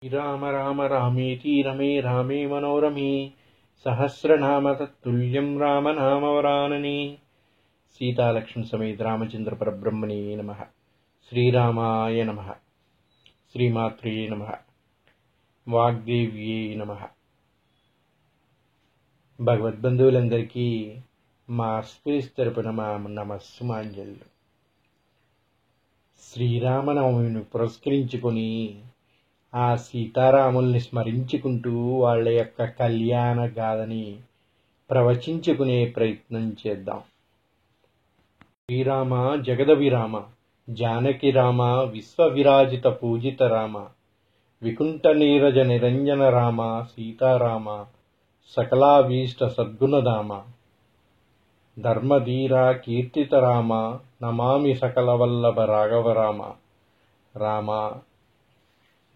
రామ రామ రామేతి రమే రామే మనోరమే సహస్రనామ తత్తుల్యం రామనామవరాననే. సీతాలక్ష్మణ సమేత రామచంద్ర పరబ్రహ్మణే నమః. శ్రీరామాయ నమః. శ్రీమాత్రే నమః. వాగ్దేవ్యే నమః. భగవద్బంధువులందరికీ మా స్పేస్ తరపున మా నమస్సుమాంజలు. శ్రీరామనవమిని పురస్కరించుకొని ఆ సీతారాముల్ని స్మరించుకుంటూ వాళ్ళ యొక్క కళ్యాణ గాథని ప్రవచించుకునే ప్రయత్నం చేద్దాం. శ్రీరామ జగదభిరామ జానకి రామ విశ్వవిరాజిత పూజిత రామ వికుంఠ నీరజ నిరంజన రామ సీతారామ సకలాభీష్ట సద్గుణధామ ధర్మధీర కీర్తిత రామ నమామి సకల వల్లభ రాఘవ రామ రామ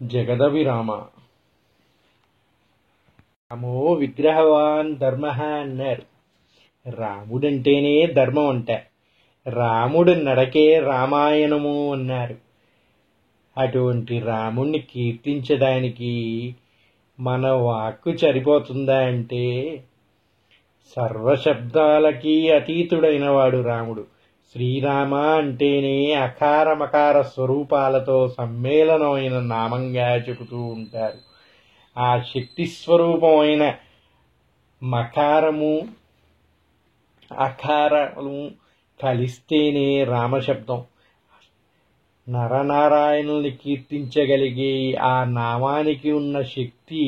జగదభిరామ. రామో విగ్రహవాన్ ధర్మ అన్నారు. రాముడంటేనే ధర్మం అంట. రాముడు నడకే రామాయణము అన్నారు. అటువంటి రాముణ్ణి కీర్తించడానికి మన వాక్కు సరిపోతుందా అంటే, సర్వశబ్దాలకి అతీతుడైన వాడు రాముడు. శ్రీరామ అంటేనే అకార మకార స్వరూపాలతో సమ్మేళనమైన నామంగా చెబుతూ ఉంటారు. ఆ శక్తి స్వరూపమైన మకారము అకారము కలిస్తేనే రామశబ్దం. నరనారాయణుల్ని కీర్తించగలిగే ఆ నామానికి ఉన్న శక్తి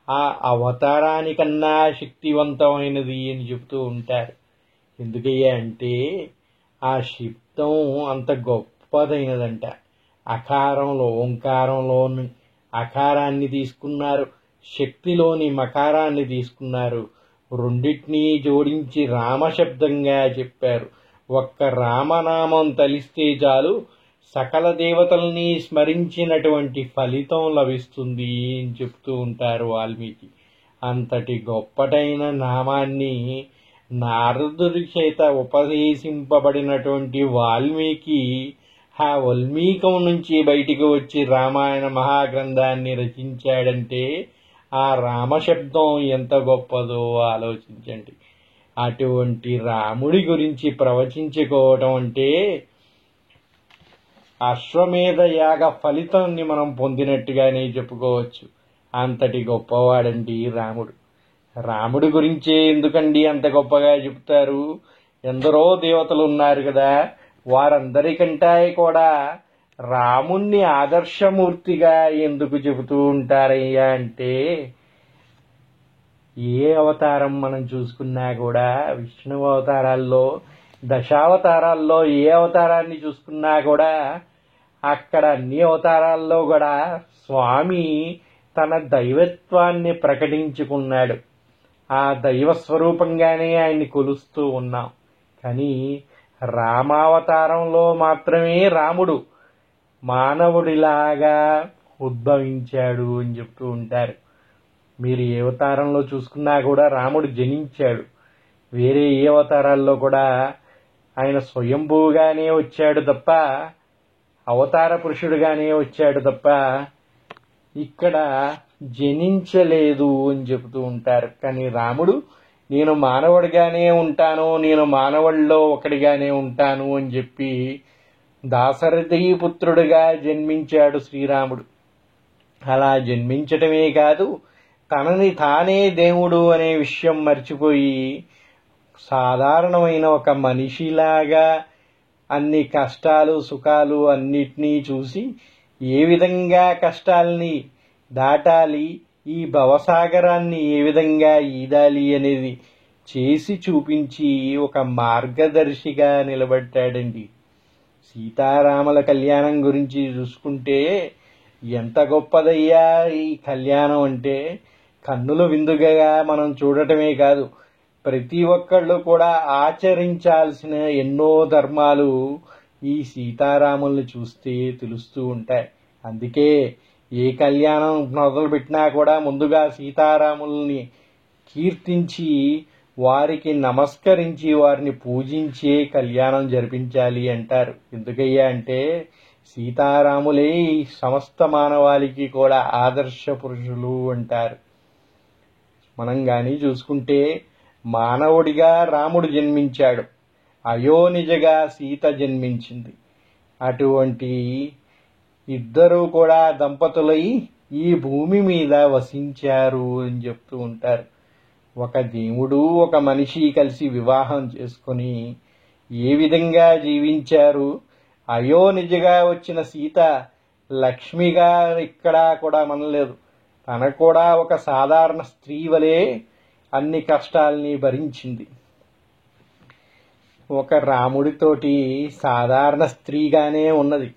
ఆ అవతారానికన్నా శక్తివంతమైనది అని చెబుతూ ఉంటారు. ఎందుకయ్యా అంటే ఆ శబ్దం అంత గొప్పదైనదంట. అకారంలో ఓంకారంలోని అకారాన్ని తీసుకున్నారు, శక్తిలోని మకారాన్ని తీసుకున్నారు. రెండింటినీ జోడించి రామశబ్దంగా చెప్పారు. ఒక్క రామనామం తలిస్తే చాలు సకల దేవతల్ని స్మరించినటువంటి ఫలితం లభిస్తుంది అని చెప్తూ ఉంటారు వాల్మీకి. అంతటి గొప్పటైన నామాన్ని నారదుడి చేత ఉపదేశింపబడినటువంటి వాల్మీకి ఆ వాల్మీకం నుంచి బయటికి వచ్చి రామాయణ మహాగ్రంథాన్ని రచించాడంటే ఆ రామశబ్దం ఎంత గొప్పదో ఆలోచించండి. అటువంటి రాముడి గురించి ప్రవచించుకోవటం అంటే అశ్వమేధ యాగ ఫలితాన్ని మనం పొందినట్టుగానే చెప్పుకోవచ్చు. అంతటి గొప్పవాడండి రాముడు. రాముడి గురించే ఎందుకండి అంత గొప్పగా చెప్తారు? ఎందరో దేవతలు ఉన్నారు కదా, వారందరికంటే కూడా రాముణ్ణి ఆదర్శమూర్తిగా ఎందుకు చెబుతూ ఉంటారయ్యా అంటే, ఏ అవతారం మనం చూసుకున్నా కూడా విష్ణు అవతారాల్లో దశావతారాల్లో ఏ అవతారాన్ని చూసుకున్నా కూడా అక్కడ అన్ని అవతారాల్లో కూడా స్వామి తన దైవత్వాన్ని ప్రకటించుకున్నాడు. ఆ దైవ స్వరూపంగానే ఆయన్ని కొలుస్తూ ఉన్నాం. కానీ రామావతారంలో మాత్రమే రాముడు మానవుడిలాగా ఉద్భవించాడు అని చెప్తూ ఉంటారు. మీరు ఏ అవతారంలో చూసుకున్నా కూడా రాముడు జనించాడు. వేరే ఏ అవతారాల్లో కూడా ఆయన స్వయంభూగానే వచ్చాడు తప్ప, అవతార పురుషుడుగానే వచ్చాడు తప్ప ఇక్కడ జనించలేదు అని చెబుతూ ఉంటారు. కానీ రాముడు నేను మానవుడిగానే ఉంటాను, నేను మానవుల్లో ఒకడిగానే ఉంటాను అని చెప్పి దాశరథి పుత్రుడిగా జన్మించాడు శ్రీరాముడు. అలా జన్మించటమే కాదు, తనని తానే దేవుడు అనే విషయం మర్చిపోయి సాధారణమైన ఒక మనిషిలాగా అన్ని కష్టాలు సుఖాలు అన్నిటినీ చూసి ఏ విధంగా కష్టాల్ని దాటాలి, ఈ భవసాగరాన్ని ఏ విధంగా ఈదాలి అనేది చేసి చూపించి ఒక మార్గదర్శిగా నిలబడ్డాడండి. సీతారాముల కళ్యాణం గురించి చూసుకుంటే ఎంత గొప్పదయ్యా ఈ కళ్యాణం అంటే, కన్నుల విందుగా మనం చూడటమే కాదు, ప్రతి ఒక్కళ్ళు కూడా ఆచరించాల్సిన ఎన్నో ధర్మాలు ఈ సీతారాముల్ని చూస్తే తెలుస్తూ ఉంటాయి. అందుకే ఏ కళ్యాణం మొదలుపెట్టినా కూడా ముందుగా సీతారాముల్ని కీర్తించి వారికి నమస్కరించి వారిని పూజించే కళ్యాణం జరిపించాలి అంటారు. ఎందుకయ్యా అంటే సీతారాములే ఈ సమస్త మానవాళికి కూడా ఆదర్శ పురుషులు అంటారు. మనం గాని చూసుకుంటే మానవుడిగా రాముడు జన్మించాడు, అయోనిజగా సీత జన్మించింది. అటువంటి ఇద్దరూ కూడా దంపతులై ఈ భూమి మీద వసించారు అని చెప్తూ ఉంటారు. ఒక దేవుడు ఒక మనిషి కలిసి వివాహం చేసుకుని ఏ విధంగా జీవించారు. అయోనిజగా వచ్చిన సీత లక్ష్మిగా ఇక్కడా కూడా మనలేదు. తన కూడా ఒక సాధారణ స్త్రీ వలె అన్ని కష్టాల్ని భరించింది. ఒక రాముడితోటి సాధారణ స్త్రీగానే ఉన్నది.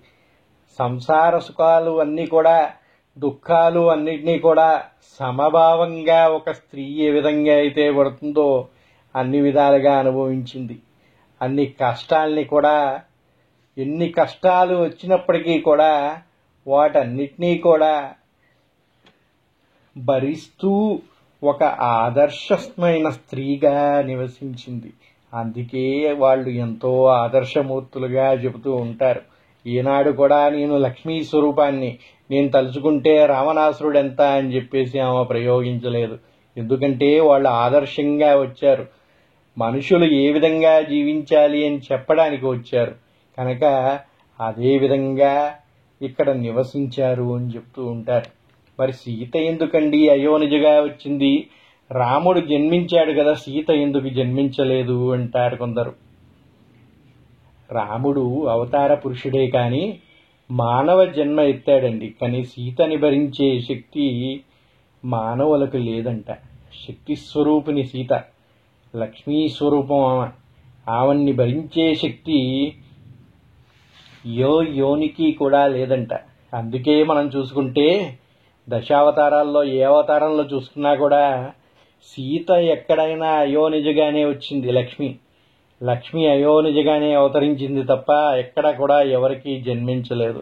సంసార సుఖాలు అన్నీ కూడా, దుఃఖాలు అన్నిటినీ కూడా సమభావంగా ఒక స్త్రీ ఏ విధంగా అయితే పడుతుందో అన్ని విధాలుగా అనుభవించింది. అన్ని కష్టాల్ని కూడా, ఎన్ని కష్టాలు వచ్చినప్పటికీ కూడా వాటన్నిటినీ కూడా భరిస్తూ ఒక ఆదర్శమైన స్త్రీగా నివసించింది. అందుకే వాళ్ళు ఎంతో ఆదర్శమూర్తులుగా చెబుతూ ఉంటారు. ఈనాడు కూడా నేను లక్ష్మీ స్వరూపాన్ని, నేను తలుచుకుంటే రావణాసురుడు ఎంత అని చెప్పేసి ఆమె ప్రయోగించలేదు. ఎందుకంటే వాళ్ళు ఆదర్శంగా వచ్చారు, మనుషులు ఏ విధంగా జీవించాలి అని చెప్పడానికి వచ్చారు కనుక అదే విధంగా ఇక్కడ నివసించారు అని చెప్తూ ఉంటారు. మరి సీత ఎందుకండి అయోనిజగా వచ్చింది? రాముడు జన్మించాడు కదా, సీత ఎందుకు జన్మించలేదు అంటారు కొందరు. రాముడు అవతార పురుషుడే కాని మానవ జన్మ ఎత్తాడండి. కానీ సీతని భరించే శక్తి మానవులకు లేదంట. శక్తి స్వరూపిణి సీత, లక్ష్మీ స్వరూపం ఆమెని భరించే శక్తి యోనికి కూడా లేదంట. అందుకే మనం చూసుకుంటే దశావతారాల్లో ఏ అవతారంలో చూసుకున్నా కూడా సీత ఎక్కడైనా అయోనిజగానే వచ్చింది. లక్ష్మి అయోనిజగానే అవతరించింది తప్ప ఎక్కడ కూడా ఎవరికి జన్మించలేదు.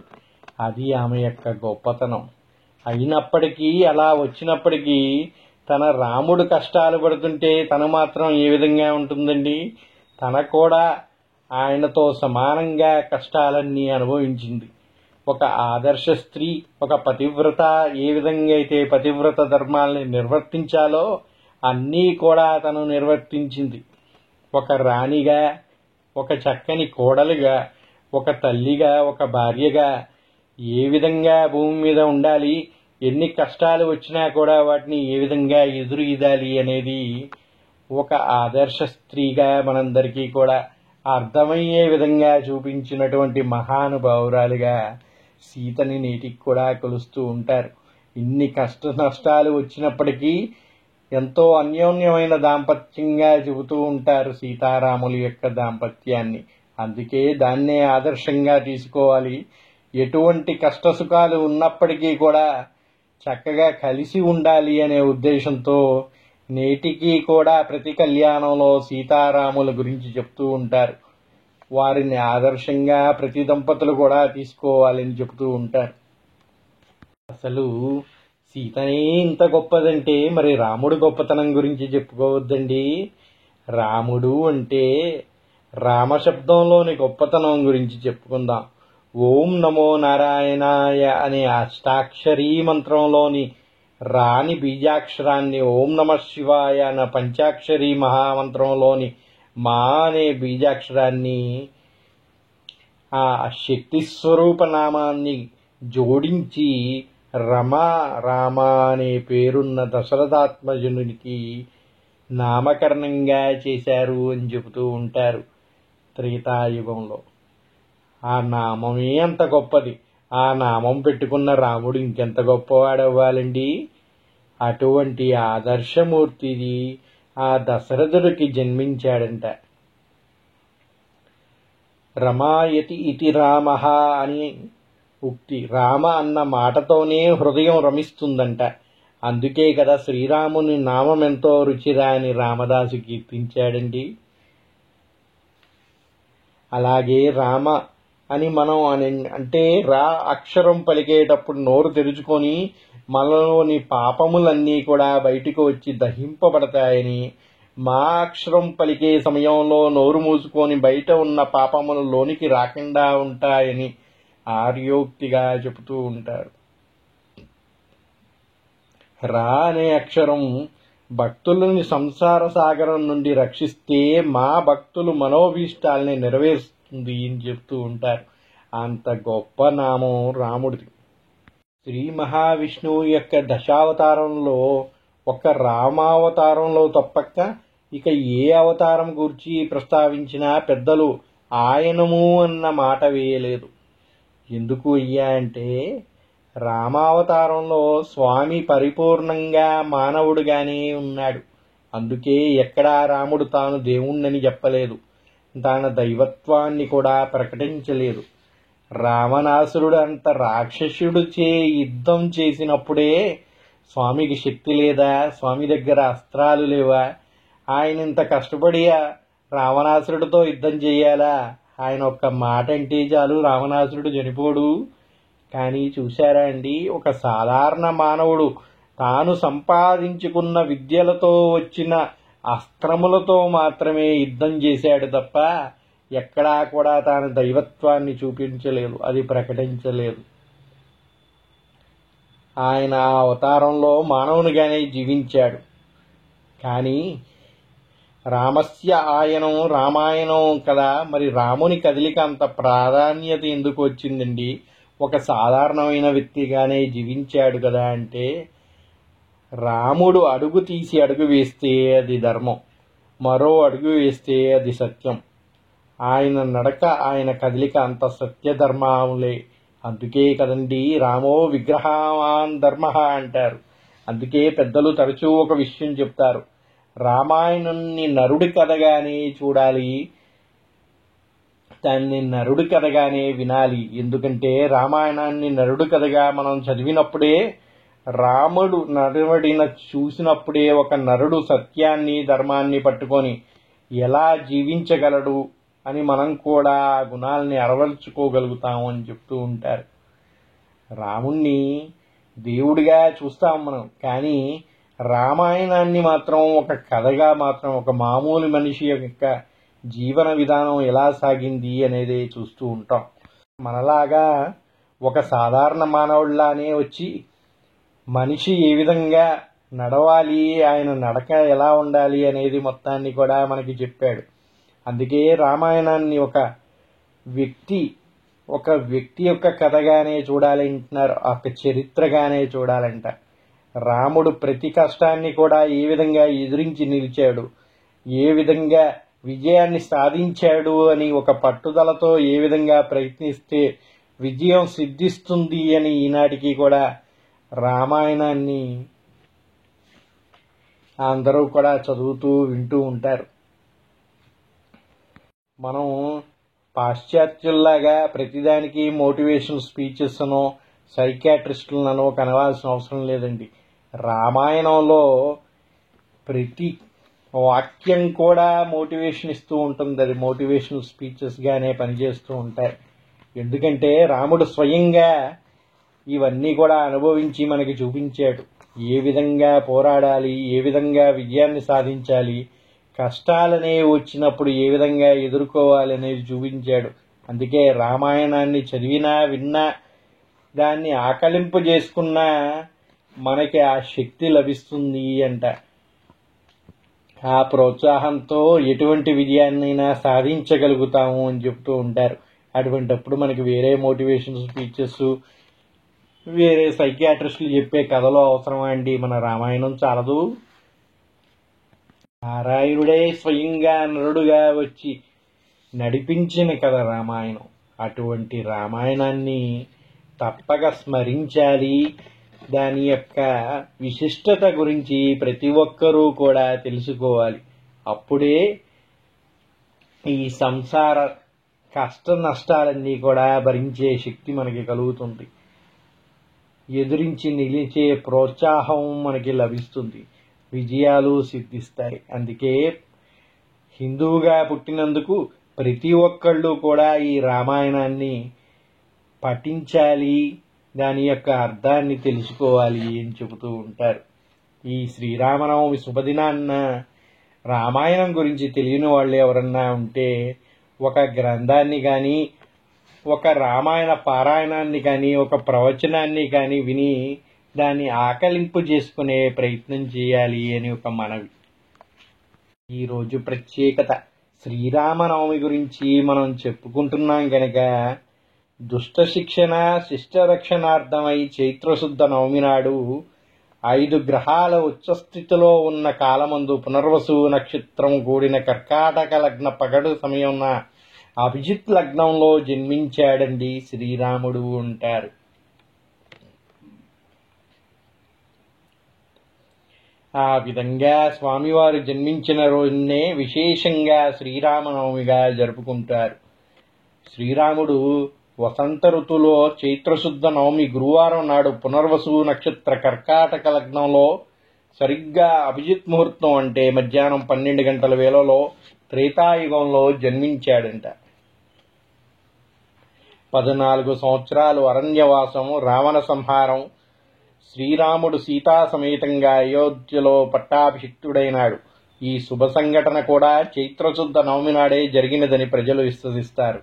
అది ఆమె యొక్క గొప్పతనం. అయినప్పటికీ, అలా వచ్చినప్పటికీ తన రాముడు కష్టాలు పడుతుంటే తను మాత్రం ఏ విధంగా ఉంటుందండి? తన కూడా ఆయనతో సమానంగా కష్టాలన్నీ అనుభవించింది. ఒక ఆదర్శ స్త్రీ, ఒక పతివ్రత ఏ విధంగా అయితే పతివ్రత ధర్మాల్ని నిర్వర్తించాలో అన్నీ కూడా తను నిర్వర్తించింది. ఒక రాణిగా, ఒక చక్కని కోడలుగా, ఒక తల్లిగా, ఒక భార్యగా ఏ విధంగా భూమి మీద ఉండాలి, ఎన్ని కష్టాలు వచ్చినా కూడా వాటిని ఏ విధంగా ఎదురు ఇదాలి అనేది ఒక ఆదర్శ స్త్రీగా మనందరికీ కూడా అర్థమయ్యే విధంగా చూపించినటువంటి మహానుభావురాలుగా సీతని నేటికి కూడా కొలుస్తూ ఉంటారు. ఇన్ని కష్ట నష్టాలు వచ్చినప్పటికీ ఎంతో అన్యోన్యమైన దాంపత్యంగా చెబుతూ ఉంటారు సీతారాముల యొక్క దాంపత్యాన్ని. అందుకే దాన్నే ఆదర్శంగా తీసుకోవాలి. ఎటువంటి కష్ట సుఖాలు ఉన్నప్పటికీ కూడా చక్కగా కలిసి ఉండాలి అనే ఉద్దేశంతో నేటికి కూడా ప్రతి కళ్యాణంలో సీతారాముల గురించి చెప్తూ ఉంటారు. వారిని ఆదర్శంగా ప్రతి దంపతులు కూడా తీసుకోవాలని చెబుతూ ఉంటారు. అసలు సీతనే ఇంత గొప్పదంటే మరి రాముడు గొప్పతనం గురించి చెప్పుకోవద్దండి. రాముడు అంటే రామశబ్దంలోని గొప్పతనం గురించి చెప్పుకుందాం. ఓం నమో నారాయణాయ అనే అష్టాక్షరీ మంత్రంలోని రాని బీజాక్షరాన్ని, ఓం నమ శివాయ అన్న పంచాక్షరీ మహామంత్రంలోని మా అనే బీజాక్షరాన్ని, ఆ శక్తి స్వరూప నామాన్ని జోడించి రామ అనే పేరున్న దశరథాత్మజునికి నామకరణంగా చేశారు అని చెబుతూ ఉంటారు త్రేతాయుగంలో. ఆ నామమే అంత గొప్పది. ఆ నామం పెట్టుకున్న రాముడు ఇంకెంత గొప్పవాడవ్వాలండి. అటువంటి ఆదర్శమూర్తిది ఆ దశరథుడికి జన్మించాడంట. రమాయతి ఇతి రామ అని ఉక్తి. రామ అన్న మాటతోనే హృదయం రమిస్తుందంట. అందుకే కదా శ్రీరాముని నామం ఎంతో రుచిరా అని రామదాసు కీర్తించాడండి. అలాగే రామ అని మనం అంటే రా అక్షరం పలికేటప్పుడు నోరు తెరుచుకొని మనలోని పాపములన్నీ కూడా బయటకు వచ్చి దహింపబడతాయని, మా అక్షరం పలికే సమయంలో నోరు మూసుకొని బయట ఉన్న పాపములు లోనికి రాకుండా ఉంటాయని ఆర్యోక్తిగా చెబుతూ ఉంటారు. రా అనే అక్షరం భక్తులని సంసార సాగరం నుండి రక్షిస్తే మా భక్తులు మనోభీష్టాలని నెరవేరుస్తుంది అని చెప్తూ ఉంటారు. అంత గొప్ప నామం రాముడిది. శ్రీ మహావిష్ణువు యొక్క దశావతారంలో ఒక రామావతారంలో తప్పక ఇక ఏ అవతారం గురించి ప్రస్తావించినా పెద్దలు ఆయనము అన్న మాట వేయలేదు. ఎందుకు అయ్యా అంటే రామావతారంలో స్వామి పరిపూర్ణంగా మానవుడుగానే ఉన్నాడు. అందుకే ఎక్కడా రాముడు తాను దేవుణ్ణని చెప్పలేదు, తన దైవత్వాన్ని కూడా ప్రకటించలేదు. రావణాసురుడు అంత రాక్షసుడిచే యుద్ధం చేసినప్పుడే స్వామికి శక్తి లేదా? స్వామి దగ్గర అస్త్రాలు లేవా? ఆయన ఇంత కష్టపడి రావణాసురుడితో యుద్ధం చేయాలా? ఆయన ఒక్క మాట అంటే చాలు రావణాసురుడు చనిపోడు. కానీ చూశారా అండి, ఒక సాధారణ మానవుడు తాను సంపాదించుకున్న విద్యలతో వచ్చిన అస్త్రములతో మాత్రమే యుద్ధం చేశాడు తప్ప ఎక్కడా కూడా తాను దైవత్వాన్ని చూపించలేదు, అది ప్రకటించలేదు. ఆయన ఆ అవతారంలో మానవునిగానే జీవించాడు. కానీ రామస్య ఆయనం రామాయణం కదా, మరి రాముని కదలిక అంత ప్రాధాన్యత ఎందుకు వచ్చిందండి? ఒక సాధారణమైన వ్యక్తిగానే జీవించాడు కదా అంటే, రాముడు అడుగు తీసి అడుగు వేస్తే అది ధర్మం, మరో అడుగు వేస్తే అది సత్యం. ఆయన నడక ఆయన కదలిక అంత సత్యధర్మములే. అందుకే కదండి రామో విగ్రహవాన్ ధర్మ అంటారు. అందుకే పెద్దలు తరచూ ఒక విషయం చెప్తారు, రామాయణాన్ని నరుడి కథగానే చూడాలి, దాన్ని నరుడి కథగానే వినాలి. ఎందుకంటే రామాయణాన్ని నరుడి కథగా మనం చదివినప్పుడే, రాముడు నరుడిన చూసినప్పుడే ఒక నరుడు సత్యాన్ని ధర్మాన్ని పట్టుకొని ఎలా జీవించగలడు అని మనం కూడా ఆ గుణాలని అలవర్చుకోగలుగుతాము అని చెప్తూ ఉంటారు. రాముణ్ణి దేవుడిగా చూస్తాం మనం, కానీ రామాయణాన్ని మాత్రం ఒక కథగా మాత్రం ఒక మామూలు మనిషి యొక్క జీవన విధానం ఎలా సాగింది అనేది చూస్తూ ఉంటాం. మనలాగా ఒక సాధారణ మానవుడిలానే వచ్చి మనిషి ఏ విధంగా నడవాలి, ఆయన నడక ఎలా ఉండాలి అనేది మొత్తాన్ని కూడా మనకి చెప్పాడు. అందుకే రామాయణాన్ని ఒక వ్యక్తి యొక్క కథగానే చూడాలంటున్నారు, ఒక చరిత్రగానే చూడాలంట. రాముడు ప్రతి కష్టాన్ని కూడా ఏ విధంగా ఎదిరించి నిలిచాడు, ఏ విధంగా విజయాన్ని సాధించాడు అని ఒక పట్టుదలతో ఏ విధంగా ప్రయత్నిస్తే విజయం సిద్ధిస్తుంది అని ఈనాటికి కూడా రామాయణాన్ని అందరూ కూడా చదువుతూ వింటూ ఉంటారు. మనం పాశ్చాత్యుల్లాగా ప్రతిదానికి మోటివేషన్ స్పీచెస్ అనో సైకాట్రిస్టులనో కనవాల్సిన అవసరం లేదండి. రామాయణంలో ప్రతి వాక్యం కూడా మోటివేషన్ ఇస్తూ ఉంటుంది, అది మోటివేషనల్ స్పీచెస్ గానే పనిచేస్తూ ఉంటాయి. ఎందుకంటే రాముడు స్వయంగా ఇవన్నీ కూడా అనుభవించి మనకి చూపించాడు. ఏ విధంగా పోరాడాలి, ఏ విధంగా విజయాన్ని సాధించాలి, కష్టాలనేవి వచ్చినప్పుడు ఏ విధంగా ఎదుర్కోవాలి అనేది చూపించాడు. అందుకే రామాయణాన్ని చదివినా విన్నా దాన్ని ఆకలింపు చేసుకున్నా మనకి ఆ శక్తి లభిస్తుంది అంట. ఆ ప్రోత్సాహంతో ఎటువంటి విజయాన్నైనా సాధించగలుగుతాము అని చెప్తూ ఉంటారు. అటువంటిప్పుడు మనకి వేరే మోటివేషన్ స్పీచెస్, వేరే సైకియాట్రిస్టులు చెప్పే కథలో అవసరమా అండి? మన రామాయణం చాలదు. నారాయణుడే స్వయంగా నరుడుగా వచ్చి నడిపించిన కథ రామాయణం. అటువంటి రామాయణాన్ని తప్పక స్మరించాలి. దాని యొక్క విశిష్టత గురించి ప్రతి ఒక్కరూ కూడా తెలుసుకోవాలి. అప్పుడే ఈ సంసార కష్ట నష్టాలన్నీ కూడా భరించే శక్తి మనకి కలుగుతుంది, ఎదురించి నిలిచే ప్రోత్సాహం మనకి లభిస్తుంది, విజయాలు సిద్ధిస్తాయి. అందుకే హిందువుగా పుట్టినందుకు ప్రతి ఒక్కళ్ళు కూడా ఈ రామాయణాన్ని పఠించాలి, దాని యొక్క అర్థాన్ని తెలుసుకోవాలి అని చెబుతూ ఉంటారు. ఈ శ్రీరామనవమి శుభదినాన్న రామాయణం గురించి తెలియని వాళ్ళు ఎవరన్నా ఉంటే ఒక గ్రంథాన్ని కానీ ఒక రామాయణ పారాయణాన్ని కానీ ఒక ప్రవచనాన్ని కానీ విని దాన్ని ఆకలింపు చేసుకునే ప్రయత్నం చేయాలి అని ఒక మనవి. ఈరోజు ప్రత్యేకత శ్రీరామనవమి గురించి మనం చెప్పుకుంటున్నాం కనుక దుష్ట శిక్షణ శిష్ట రక్షణార్థమై చైత్రశుద్ధ నవమి నాడు 5 గ్రహాల ఉచ్చస్థితిలో ఉన్న కాలమందు పునర్వసు నక్షత్రం కూడిన కర్కాటక లగ్న పగడు సమయం అభిజిత్ లగ్నంలో జన్మించాడండి శ్రీరాముడు అంటారు. ఆ విధంగా స్వామివారు జన్మించిన రోజునే విశేషంగా శ్రీరామనవమిగా జరుపుకుంటారు. శ్రీరాముడు వసంత ఋతువులో చైత్రశుద్ధ నవమి గురువారం నాడు పునర్వసు నక్షత్ర కర్కాటక లగ్నంలో సరిగ్గా అభిజిత్ ముహూర్తం అంటే మధ్యాహ్నం 12 గంటల వేళలో త్రేతాయుగంలో జన్మించాడంట. 14 సంవత్సరాలు అరణ్యవాసం, రావణ సంహారం, శ్రీరాముడు సీతా సమేతంగా అయోధ్యలో పట్టాభిషిక్తుడైనాడు. ఈ శుభ సంఘటన కూడా చైత్రశుద్ధ నవమి నాడే జరిగినదని ప్రజలు విశ్వసిస్తారు.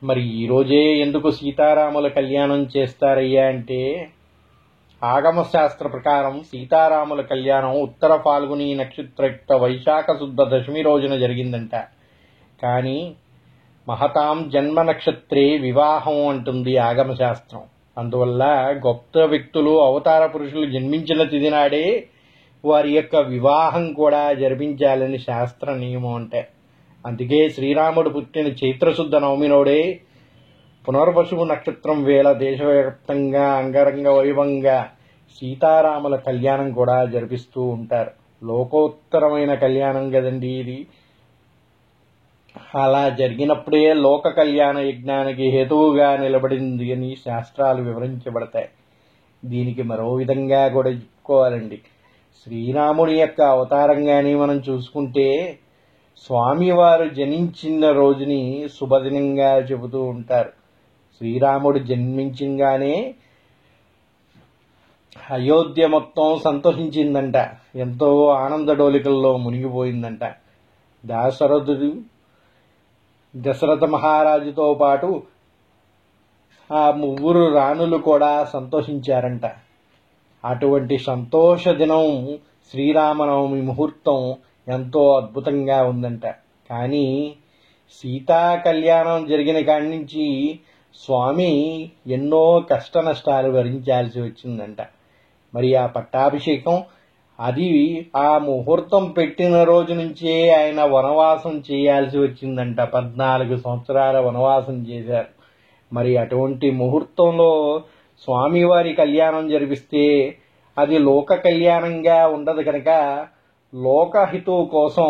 మరి ఈరోజే ఎందుకు సీతారాముల కళ్యాణం చేస్తారయ్యా అంటే, ఆగమ శాస్త్ర ప్రకారం సీతారాముల కళ్యాణం ఉత్తర ఫాల్గుని నక్షత్రయుక్త వైశాఖ శుద్ధ దశమి రోజున జరిగిందంట. కానీ మహతాం జన్మ నక్షత్రే వివాహం అంటుంది ఆగమ శాస్త్రం. అందువల్ల గొప్ప వ్యక్తులు అవతార పురుషులు జన్మించిన తిథి నాడే వారి యొక్క వివాహం కూడా జరిపించాలని శాస్త్ర నియమం అంటే. అందుకే శ్రీరాముడు పుట్టిన చైత్రశుద్ధ నవమి నాడే పునర్వసు నక్షత్రం వేళ దేశవ్యాప్తంగా అంగరంగ వైభవంగా సీతారాముల కళ్యాణం కూడా జరిపిస్తూ ఉంటారు. లోకోత్తరమైన కళ్యాణం కదండి ఇది. అలా జరిగినప్పుడే లోక కళ్యాణ యజ్ఞానికి హేతువుగా నిలబడింది అని శాస్త్రాలు వివరించబడతాయి. దీనికి మరో విధంగా కూడా చెప్పుకోవాలండి. శ్రీరాముడి యొక్క అవతారంగానే మనం చూసుకుంటే స్వామివారు జనించిన రోజుని శుభదినంగా చెబుతూ ఉంటారు. శ్రీరాముడు జన్మించగానే అయోధ్య మొత్తం సంతోషించిందంట. ఎంతో ఆనందడోలికల్లో మునిగిపోయిందంట. దశరథ మహారాజుతో పాటు ఆ 3 రాణులు కూడా సంతోషించారంట. అటువంటి సంతోష దినం శ్రీరామనవమి ముహూర్తం ఎంతో అద్భుతంగా ఉందంట. కానీ సీతా కళ్యాణం జరిగిన కాడి నుంచి స్వామి ఎన్నో కష్ట నష్టాలు భరించాల్సి వచ్చిందంట. మరి ఆ పట్టాభిషేకం అది ఆ ముహూర్తం పెట్టిన రోజు నుంచే ఆయన వనవాసం చేయాల్సి వచ్చిందంట. 14 సంవత్సరాల వనవాసం చేశారు. మరి అటువంటి ముహూర్తంలో స్వామివారి కళ్యాణం జరిపిస్తే అది లోక కళ్యాణంగా ఉండదు కనుక లోకహితువు కోసం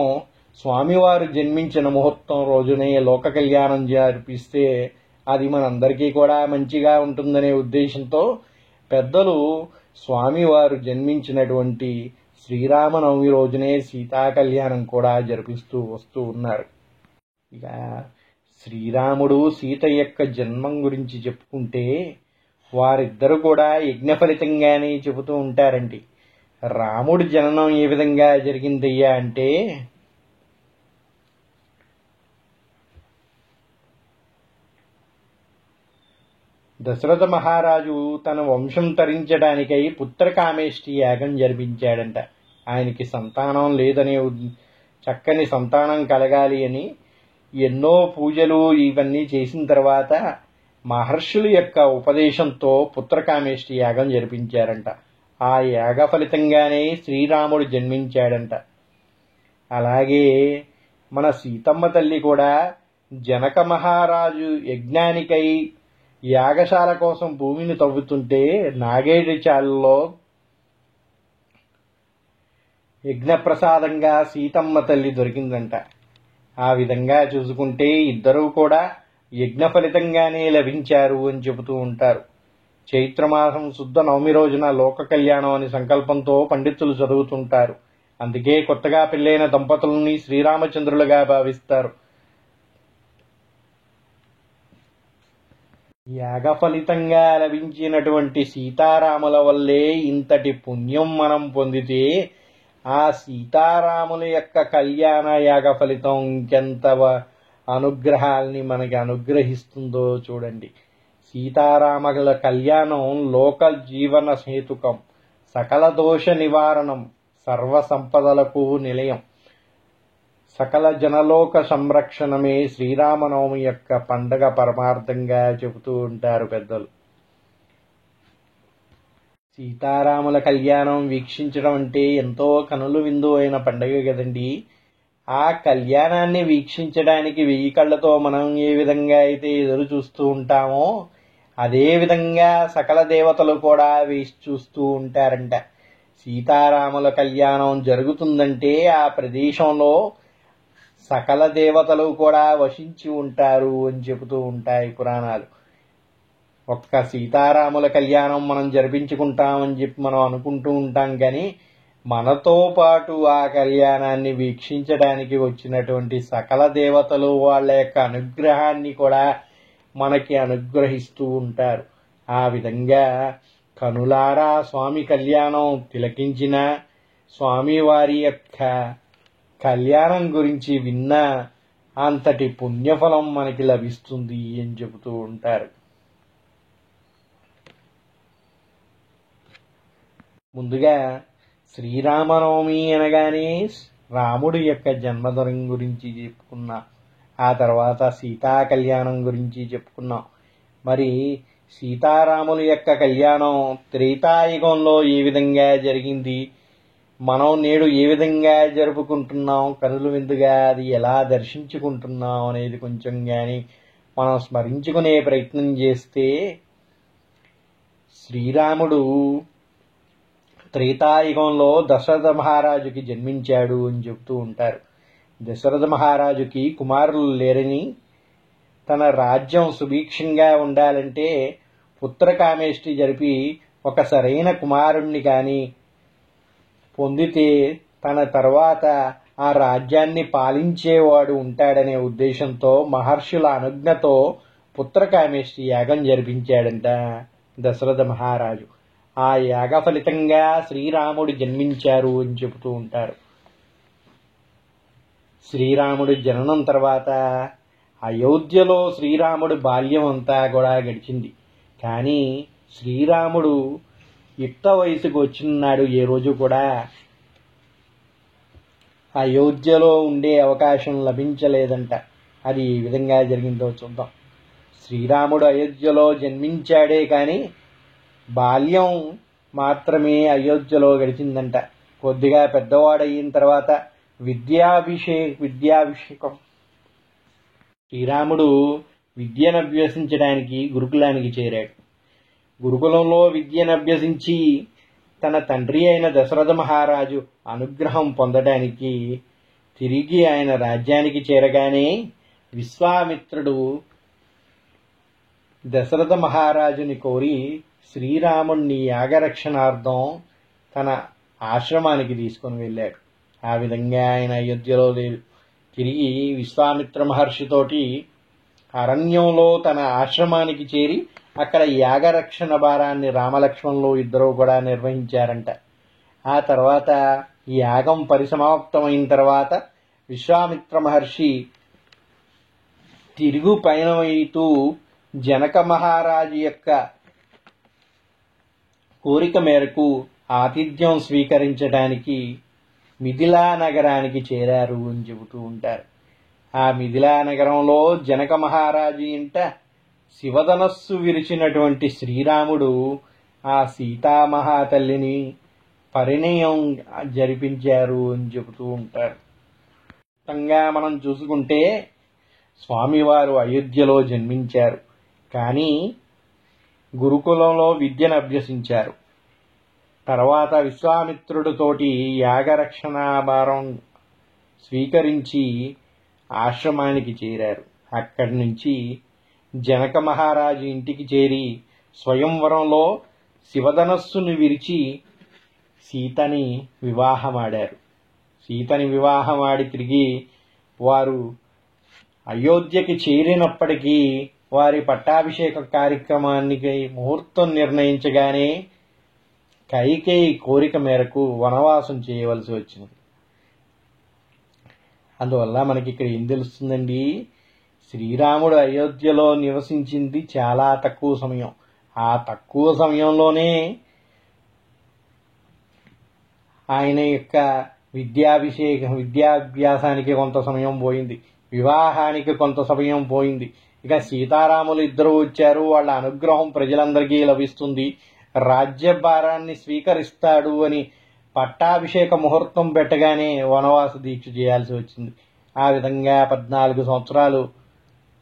స్వామివారు జన్మించిన ముహూర్తం రోజునే లోక కళ్యాణం జరిపిస్తే అది మనందరికీ కూడా మంచిగా ఉంటుందనే ఉద్దేశంతో పెద్దలు స్వామివారు జన్మించినటువంటి శ్రీరామనవమి రోజునే సీతా కళ్యాణం కూడా జరిపిస్తూ వస్తూ ఉన్నారు. ఇక శ్రీరాముడు సీత యొక్క జన్మం గురించి చెప్పుకుంటే వారిద్దరూ కూడా యజ్ఞ ఫలితంగానే చెబుతూ ఉంటారండి. రాముడి జననం ఏ విధంగా జరిగిందయ్యా అంటే, దశరథ మహారాజు తన వంశం తరించడానికై పుత్రకామేష్టి యాగం జరిపించాడంట. ఆయనకి సంతానం లేదనే చక్కని సంతానం కలగాలి అని ఎన్నో పూజలు ఇవన్నీ చేసిన తర్వాత మహర్షుల యొక్క ఉపదేశంతో పుత్రకామేష్టి యాగం జరిపించారంట. ఆ యాగ ఫలితంగానే శ్రీరాముడు జన్మించాడంట. అలాగే మన సీతమ్మ తల్లి కూడా జనక మహారాజు యజ్ఞానికై యాగశాల కోసం భూమిని తవ్వుతుంటే నాగేడి చాలలో యజ్ఞప్రసాదంగా సీతమ్మ తల్లి దొరికిందంట. ఆ విధంగా చూసుకుంటే ఇద్దరూ కూడా యజ్ఞ ఫలితంగానే లభించారు అని చెబుతూ ఉంటారు. చైత్రమాసం శుద్ధ నవమి రోజున లోక కళ్యాణం అని సంకల్పంతో పండితులు చదువుతుంటారు. అందుకే కొత్తగా పెళ్లైన దంపతులని శ్రీరామచంద్రులుగా భావిస్తారు. యాగ ఫలితంగా లభించినటువంటి సీతారాముల వల్లే ఇంతటి పుణ్యం మనం పొందితే ఆ సీతారాముల యొక్క కళ్యాణ యాగ ఫలితం ఇంకెంత అనుగ్రహాల్ని మనకి అనుగ్రహిస్తుందో చూడండి. సీతారాముల కళ్యాణం లోక జీవన హేతుకం, సకల దోష నివారణం, సర్వ సంపదలకు నిలయం, సకల జనలోక సంరక్షణమే శ్రీరామనవమి యొక్క పండగ పరమార్థంగా చెబుతూ ఉంటారు పెద్దలు. సీతారాముల కళ్యాణం వీక్షించడం అంటే ఎంతో కనులు విందు అయిన పండగ కదండి. ఆ కళ్యాణాన్ని వీక్షించడానికి 1000 కళ్ళతో మనం ఏ విధంగా అయితే ఎదురు చూస్తూ ఉంటామో అదే విధంగా సకల దేవతలు కూడా వేచి చూస్తూ ఉంటారంట. సీతారాముల కళ్యాణం జరుగుతుందంటే ఆ ప్రదేశంలో సకల దేవతలు కూడా వశించి ఉంటారు అని చెబుతూ ఉంటాయి పురాణాలు. ఒక్క సీతారాముల కళ్యాణం మనం జరిపించుకుంటామని చెప్పి మనం అనుకుంటూ ఉంటాం, కానీ మనతో పాటు ఆ కళ్యాణాన్ని వీక్షించడానికి వచ్చినటువంటి సకల దేవతలు వాళ్ళ యొక్క అనుగ్రహాన్ని కూడా మనకి అనుగ్రహిస్తూ ఉంటారు. ఆ విధంగా కనులారా స్వామి కళ్యాణం తిలకించిన, స్వామివారి యొక్క కళ్యాణం గురించి విన్న అంతటి పుణ్యఫలం మనకి లభిస్తుంది అని చెబుతూ ఉంటారు. ముందుగా శ్రీరామనవమి అనగానే రాముడి యొక్క జన్మదినం గురించి చెప్పుకున్నాం. ఆ తర్వాత సీతా కళ్యాణం గురించి చెప్పుకున్నాం. మరి సీతారాముల యొక్క కళ్యాణం త్రేతాయుగంలో ఏ విధంగా జరిగింది, మనం నేడు ఏ విధంగా జరుపుకుంటున్నాం, కనులు విందుగా అది ఎలా దర్శించుకుంటున్నాం అనేది కొంచెం కానీ మనం స్మరించుకునే ప్రయత్నం చేస్తే, శ్రీరాముడు త్రేతాయుగంలో దశరథ మహారాజుకి జన్మించాడు అని చెబుతూ ఉంటారు. దశరథ మహారాజుకి కుమారులు లేరని, తన రాజ్యం సుభిక్షంగా ఉండాలంటే పుత్రకామేష్టి జరిపి ఒక సరైన కుమారుణ్ణి కానీ పొందితే తన తర్వాత ఆ రాజ్యాన్ని పాలించేవాడు ఉంటాడనే ఉద్దేశంతో మహర్షుల అనుజ్ఞతో పుత్రకామేష్టి యాగం జరిపించాడంట దశరథ మహారాజు. ఆ యాగ ఫలితంగా శ్రీరాముడు జన్మించారు అని చెబుతూ ఉంటారు. శ్రీరాముడు జననం తర్వాత అయోధ్యలో శ్రీరాముడు బాల్యం అంతా కూడా గడిచింది. కానీ శ్రీరాముడు యుక్త వయసుకు వచ్చినాడు ఏ రోజు కూడా అయోధ్యలో ఉండే అవకాశం లభించలేదంట. అది ఏ విధంగా జరిగిందో చూద్దాం. శ్రీరాముడు అయోధ్యలో జన్మించాడే కానీ బాల్యం మాత్రమే అయోధ్యలో గడిచిందంట. కొద్దిగా పెద్దవాడయిన తర్వాత విద్యాభిషేకం శ్రీరాముడు విద్యను అభ్యసించడానికి గురుకులానికి చేరాడు. గురుకులంలో విద్యను అభ్యసించి తన తండ్రి అయిన దశరథ మహారాజు అనుగ్రహం పొందడానికి తిరిగి ఆయన రాజ్యానికి చేరగానే విశ్వామిత్రుడు దశరథ మహారాజుని కోరి శ్రీరాముణ్ణి యాగరక్షణార్థం తన ఆశ్రమానికి తీసుకుని వెళ్ళాడు. ఆ విధంగా ఆయన అయోధ్యలో లేదు. తిరిగి విశ్వామిత్ర మహర్షితోటి అరణ్యంలో తన ఆశ్రమానికి చేరి అక్కడ యాగరక్షణ భారాన్ని రామలక్ష్మణులు ఇద్దరూ కూడా నిర్వహించారంట. ఆ తర్వాత యాగం పరిసమాప్తమైన తర్వాత విశ్వామిత్ర మహర్షి తిరుగు పయనమైతూ జనక మహారాజు యొక్క కోరిక మేరకు ఆతిథ్యం స్వీకరించడానికి మిథిలా నగరానికి చేరారు అని చెబుతూ ఉంటారు. ఆ మిథిలా నగరంలో జనక మహారాజు ఇంట శివధనస్సు విరిచినటువంటి శ్రీరాముడు ఆ సీతామహాతల్లిని పరిణయం జరిపించారు అని చెబుతూ ఉంటారు. మొత్తంగా మనం చూసుకుంటే స్వామివారు అయోధ్యలో జన్మించారు, కానీ గురుకులంలో విద్యను అభ్యసించారు. తర్వాత విశ్వామిత్రుడితోటి యాగరక్షణాభారం స్వీకరించి ఆశ్రమానికి చేరారు. అక్కడి నుంచి జనక మహారాజు ఇంటికి చేరి స్వయంవరంలో శివధనస్సును విరిచి సీతని వివాహమాడారు. సీతని వివాహమాడి తిరిగి వారు అయోధ్యకి చేరినప్పటికీ వారి పట్టాభిషేక కార్యక్రమానికి ముహూర్తం నిర్ణయించగానే కైకేయి కోరిక మేరకు వనవాసం చేయవలసి వచ్చింది. అందువల్ల మనకి ఇక్కడ ఏం తెలుస్తుందండి, శ్రీరాముడు అయోధ్యలో నివసించింది చాలా తక్కువ సమయం. ఆ తక్కువ సమయంలోనే ఆయన యొక్క విద్యాభ్యాసానికి కొంత సమయం పోయింది, వివాహానికి కొంత సమయం పోయింది. ఇక సీతారాములు ఇద్దరు వచ్చారు, వాళ్ళ అనుగ్రహం ప్రజలందరికీ లభిస్తుంది, రాజ్యభారాన్ని స్వీకరిస్తాడు అని పట్టాభిషేక ముహూర్తం పెట్టగానే వనవాస దీక్ష చేయాల్సి వచ్చింది. ఆ విధంగా 14 సంవత్సరాలు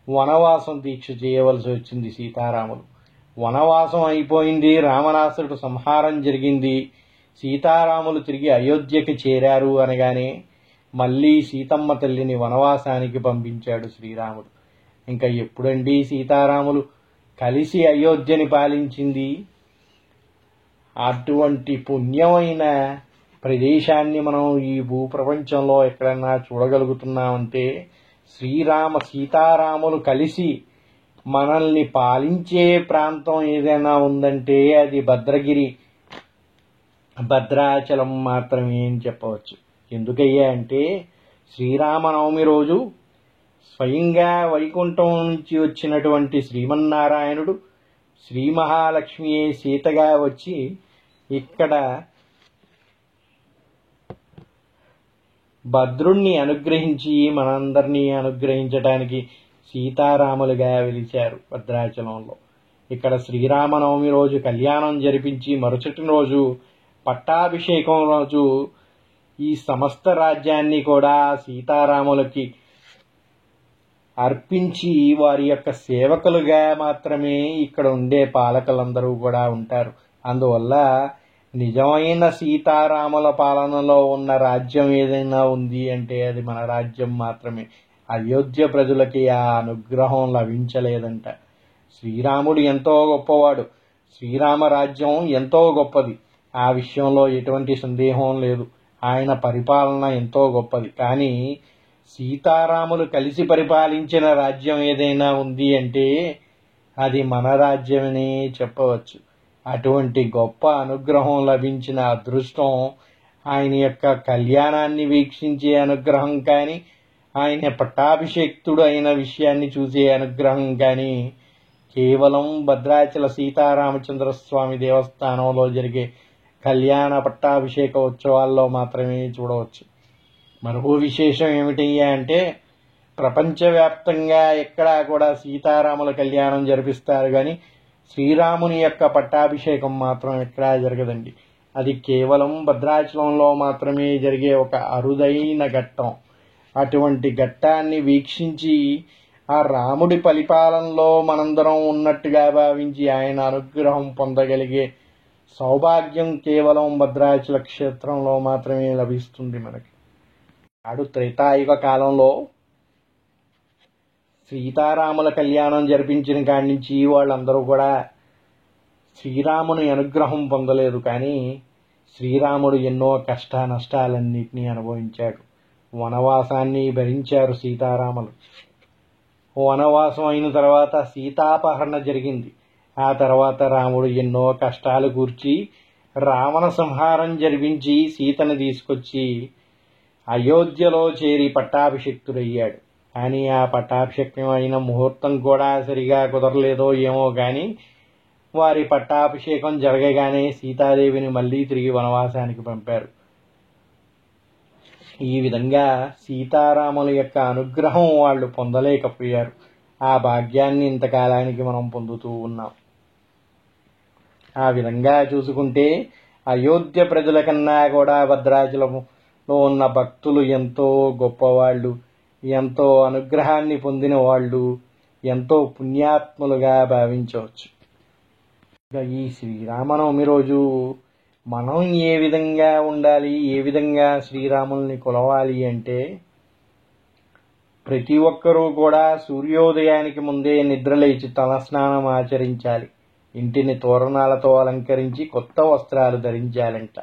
వనవాసం దీక్ష చేయవలసి వచ్చింది సీతారాములు. వనవాసం అయిపోయింది, రావణాసురుడు సంహారం జరిగింది, సీతారాములు తిరిగి అయోధ్యకి చేరారు అనగానే మళ్ళీ సీతమ్మ తల్లిని వనవాసానికి పంపించాడు శ్రీరాముడు. ఇంకా ఎప్పుడండి సీతారాములు కలిసి అయోధ్యని పాలించింది? అటువంటి పుణ్యమైన ప్రదేశాన్ని మనం ఈ భూప్రపంచంలో ఎక్కడన్నా చూడగలుగుతున్నామంటే సీతారాములు కలిసి మనల్ని పాలించే ప్రాంతం ఏదైనా ఉందంటే అది భద్రాచలం మాత్రమే అని చెప్పవచ్చు. ఎందుకయ్యా అంటే శ్రీరామనవమి రోజు స్వయంగా వైకుంఠం నుంచి వచ్చినటువంటి శ్రీమన్నారాయణుడు శ్రీ మహాలక్ష్మియే సీతగా వచ్చి ఇక్కడ భద్రుణ్ణి అనుగ్రహించి మనందరినీ అనుగ్రహించడానికి సీతారాములుగా వెలిచారు భద్రాచలంలో. ఇక్కడ శ్రీరామనవమి రోజు కళ్యాణం జరిపించి మరుసటి రోజు పట్టాభిషేకం రోజు ఈ సమస్త రాజ్యాన్ని కూడా సీతారాములకి అర్పించి వారి యొక్క సేవకులుగా మాత్రమే ఇక్కడ ఉండే పాలకులందరూ కూడా ఉంటారు. అందువల్ల నిజమైన సీతారాముల పాలనలో ఉన్న రాజ్యం ఏదైనా ఉంది అంటే అది మన రాజ్యం మాత్రమే. అయోధ్య ప్రజలకి ఆ అనుగ్రహం లభించలేదంట. శ్రీరాముడు ఎంతో గొప్పవాడు, శ్రీరామ రాజ్యం ఎంతో గొప్పది, ఆ విషయంలో ఎటువంటి సందేహం లేదు. ఆయన పరిపాలన ఎంతో గొప్పది. కానీ సీతారాములు కలిసి పరిపాలించిన రాజ్యం ఏదైనా ఉంది అంటే అది మన రాజ్యమనే చెప్పవచ్చు. అటువంటి గొప్ప అనుగ్రహం లభించిన అదృష్టం, ఆయన యొక్క కళ్యాణాన్ని వీక్షించే అనుగ్రహం కానీ, ఆయన పట్టాభిషేక్తుడు అయిన విషయాన్ని చూసే అనుగ్రహం కానీ కేవలం భద్రాచల సీతారామచంద్ర స్వామి దేవస్థానంలో జరిగే కళ్యాణ పట్టాభిషేక ఉత్సవాల్లో మాత్రమే చూడవచ్చు. మరో విశేషం ఏమిటయ్యా అంటే ప్రపంచవ్యాప్తంగా ఎక్కడా కూడా సీతారాముల కళ్యాణం జరిపిస్తారు కానీ శ్రీరాముని యొక్క పట్టాభిషేకం మాత్రం ఎక్కడా జరగదండి. అది కేవలం భద్రాచలంలో మాత్రమే జరిగే ఒక అరుదైన ఘట్టం. అటువంటి ఘట్టాన్ని వీక్షించి ఆ రాముడి పరిపాలనలో మనందరం ఉన్నట్టుగా భావించి ఆయన అనుగ్రహం పొందగలిగే సౌభాగ్యం కేవలం భద్రాచల క్షేత్రంలో మాత్రమే లభిస్తుంది మనకి. నాడు త్రేతాయుగ కాలంలో సీతారాముల కళ్యాణం జరిపించిన కాడి నుంచి వాళ్ళందరూ కూడా శ్రీరాముని అనుగ్రహం పొందలేదు. కానీ శ్రీరాముడు ఎన్నో కష్ట నష్టాలన్నింటినీ అనుభవించాడు. వనవాసాన్ని భరించారు సీతారాములు. వనవాసం అయిన తర్వాత సీతాపహరణ జరిగింది. ఆ తర్వాత రాముడు ఎన్నో కష్టాలు కూర్చి రావణ సంహారం జరిపించి సీతను తీసుకొచ్చి అయోధ్యలో చేరి పట్టాభిషిక్తుడయ్యాడు. కానీ ఆ పట్టాభిషేకం అయిన ముహూర్తం కూడా సరిగా కుదరలేదో ఏమో కానీ వారి పట్టాభిషేకం జరగగానే సీతాదేవిని మళ్లీ తిరిగి వనవాసానికి పంపారు. ఈ విధంగా సీతారాముల యొక్క అనుగ్రహం వాళ్ళు పొందలేకపోయారు. ఆ భాగ్యాన్ని ఇంతకాలానికి మనం పొందుతూ ఉన్నాం. ఆ విధంగా చూసుకుంటే అయోధ్య ప్రజల కన్నా కూడా భద్రాచలంలో ఉన్న భక్తులు ఎంతో గొప్పవాళ్ళు, ఎంతో అనుగ్రహాన్ని పొందిన వాళ్ళు, ఎంతో పుణ్యాత్ములుగా భావించవచ్చు. ఈ శ్రీరామనవమి రోజు మనం ఏ విధంగా ఉండాలి, ఏ విధంగా శ్రీరాముల్ని కొలవాలి అంటే ప్రతి ఒక్కరూ కూడా సూర్యోదయానికి ముందే నిద్రలేచి తలస్నానం ఆచరించాలి. ఇంటిని తోరణాలతో అలంకరించి కొత్త వస్త్రాలు ధరించాలంట.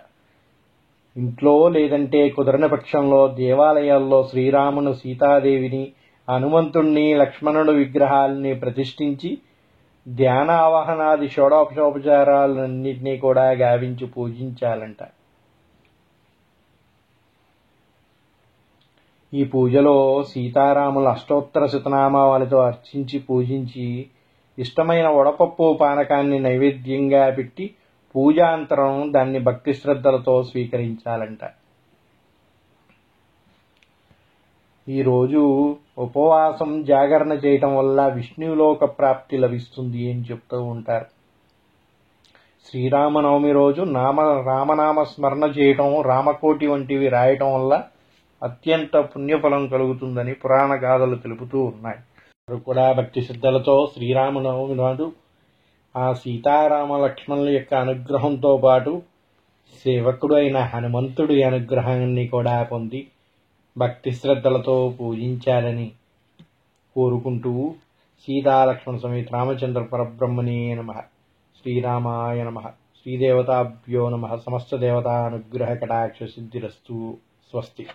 ఇంట్లో లేదంటే కుదరని పక్షంలో దేవాలయాల్లో శ్రీరామును, సీతాదేవిని, హనుమంతుణ్ణి, లక్ష్మణుడు విగ్రహాలని ప్రతిష్ఠించి ధ్యాన ఆవాహనాది షోడోపచారాలన్నింటినీ కూడా గావించి పూజించాలంట. ఈ పూజలో సీతారాముల అష్టోత్తర శతనామాలతో అర్చించి పూజించి ఇష్టమైన వడపప్పు పానకాన్ని నైవేద్యంగా పెట్టి పూజాంతరం దాన్ని భక్తి శ్రద్ధలతో స్వీకరించాలంట. ఈరోజు ఉపవాసం జాగరణ చేయటం వల్ల విష్ణులోక ప్రాప్తి లభిస్తుంది అని చెప్తూ ఉంటారు. శ్రీరామనవమి రోజు రామనామ స్మరణ చేయటం, రామకోటి వంటివి రాయటం వల్ల అత్యంత పుణ్యఫలం కలుగుతుందని పురాణ గాథలు తెలుపుతూ ఉన్నాయి. వారు కూడా భక్తి శ్రద్ధలతో శ్రీరామనవమి నాడు ఆ సీతారామ లక్ష్మణుల యొక్క అనుగ్రహంతో పాటు సేవకుడు అయిన హనుమంతుడి అనుగ్రహాన్ని కూడా పొంది భక్తి శ్రద్ధలతో పూజించాలని కోరుకుంటూ సీతాలక్ష్మణ సమేత రామచంద్ర పరబ్రహ్మణే నమః, శ్రీరామాయ నమః, శ్రీదేవతాభ్యో నమః. సమస్త దేవతా అనుగ్రహ కటాక్ష సిద్ధిరస్తు. స్వస్తి.